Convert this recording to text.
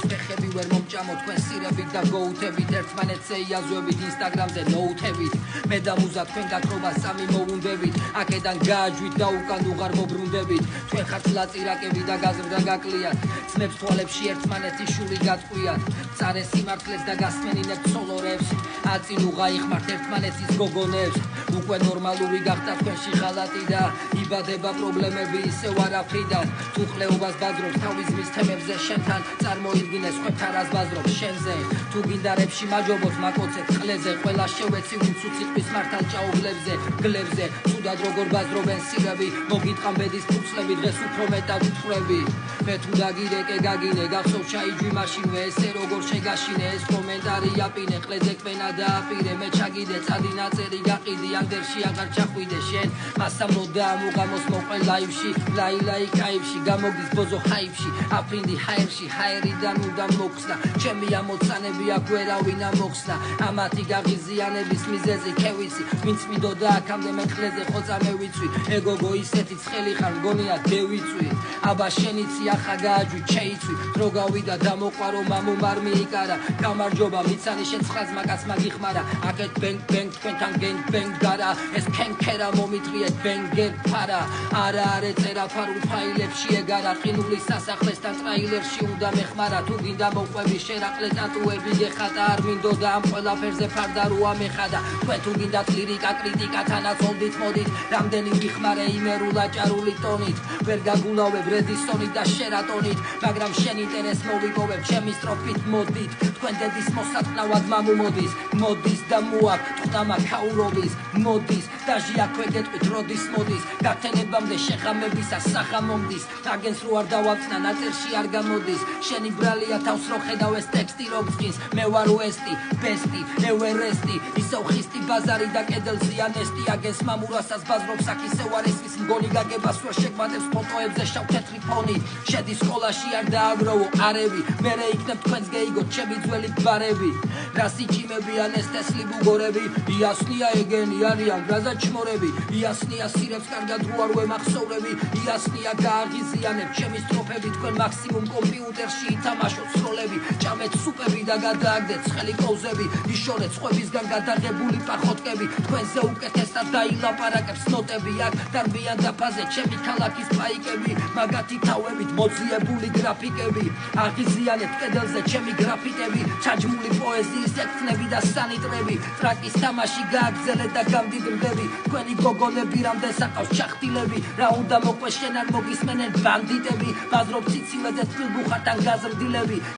ჭამოს ფეხები ვერ მომჭამო თქვენ სირებით და გოუთებით ერთმანეთზე იაზვებით ინსტაგრამზე ნოუთებით მე და მუზა თქვენ გაქრობა სამი მოუნდებით აქედან გააჯვით და უკან უღარ მობრუნდებით თქვენ ხართ ლაწირაკები და გაზრდა გაკლიათ ძმებს თვალებში ერთმანეთის შული გატყვიათ წარე სიმართლეს და გასმენინებთ ცოლორებს აწინ უღაიხმართ ერთმანეთის გოგონებს უკვე ნორმალური გახდა თქვენში ღალატი და იბადება პრობლემები ისევ არაფრიდან თუ ხლეობას ბაზრობს თავის ძმის თემებზე შენთან წარმოიდგინე სხვებთან რას ბაზრობს შენზე თუ გინდა რეფში მაჯობოთ მაკოცეთ ყლეზე ყველა შევეცი ვინც უციტყვის მართალ ჭაობლებზე გლებზე თუდად როგორ ბაზრობენ სირები მოგიტყამ ბედის ფუცლები დღეს უფრო მეტად ვთხრები მე თუ დაგირეკე გაგინე გახსოვ ჩაიჯვი მაშინვე ესე როგორ შეგაშინე ეს კომენტარი აპინე ყლეზე კვენა დააპირე მე ჩაგიდე წადი ნაწერი გაყიდი ანდერში აღარ ჩახვიდე შენ მასამო დაამუღამოს მოყვე ლაივში ლაილაი კაიფში გამოგდის ბოზო ჰაიფში აფრინდი ჰაერში ჰაერიდან უნდა მოხსნა ჩემი ამოცანები აქ ვერავინ ამოხსნა ამათი გაღიზიანების მიზეზი ქევიცი ვინც მიდოდა აქამდე მე ყლეზე ხოწა მე ვიცვი ეგოგო ისეთი ცხელი ხარ მგონია დევიცვი აბა შენიცი ახა გააჯვი ჩეიცვი დრო გავიდა დამოყვარო მამო მარ მიიკარა გამარჯობა მიცანი შენ ცხაზმა კაცმა გიხმარა აკეთ ბენგ ბენგ თქვენთან გენგ ბენგ გარა ეს ქენქერა მომიტრიეთ ბენგერ ფარა არა არე წერა ფარულ ფაილებში ეგარა ყინულის სასახლესთან ტრაილერში უნდა მეხმარა თუ გინდა მოყვები შერაყლე ტატუები გეხატა არ მინდოდა ამ ყველაფერზე ფარდა რო ამეხადა თქვენ თუ გინდათ ლირიკა კრიტიკა თანაცოლდით მოდით რამდენი ვიხმარე იმერულა ჭარული ტონით ვერ გაგულავებ რედისონით და შერატონით მაგრამ შენ ინტერეს მოვიპოვებ ჩემი სტროფით მოდით თქვენ დედის მოსატყნავად მამუ მოდის და მოაქვს ტყდამა ქაურობის მოდის დაჟი აქვე გეტყვით როდის მოდის გათენებამდე შეღამებისა სახა მომდის აგენს რო არ დავავწნა ნაწერში არ გამოდის შენი ბრალია თავს რო ხედავ ეს ტექსტი რო გწყინს მე ვარ უესტი ბესტი ევერესტი ისევ ხისტი ბაზარი და კედელზე ანესტი აგენს მამურასაც ბაზრობს აქ ისევ არ ესვის მგონი გაგებას რო შეგვადებს ფოტოებზე შავ-თეთრი ფონი შედი სკოლაში არ დააგროვო არევი მერე იქნებ თქვენს გეიგოთ ჩემი ძველი გვარები რასიჩიმებიან ეს თესლი ბუგორები იასნია ეგენი არიან გრაზა ჩმორები იასნია სირებს კარგად რო არ ვემახსოვრები იასნია გააღიზიანებ ჩემი სტროფები თქვენ მაქსიმუმ კომპიუტერში ითამაშოთ სროლები ჭამეთ სუპები და გადააგდეთ ცხელი კოვზები იშორეთ სხვებისგან გადაღებული პახოტკები თქვენზე უკეთესად დაილაპარაკებს ნოტები აქ დარბიან დაფაზე ჩემი ქალაქის პაიკები მაგათი თავებით მოძიებული გრაფიკები აღიზიანეთ კედელზე ჩემი გრაფიტები ჩაჯმული პოეზიის ექცნები და სანიტრები ტრაკის თამაში გააგზელეთ და გამდიდრდები თქვენი გოგონები რამდენ საყავს ჩახტილები რა უნდა მოყვეს შენ არ მოგისმენენ ბანდიტები ბაზრობ ციცილეზე თბილბუხართან გაზრდილები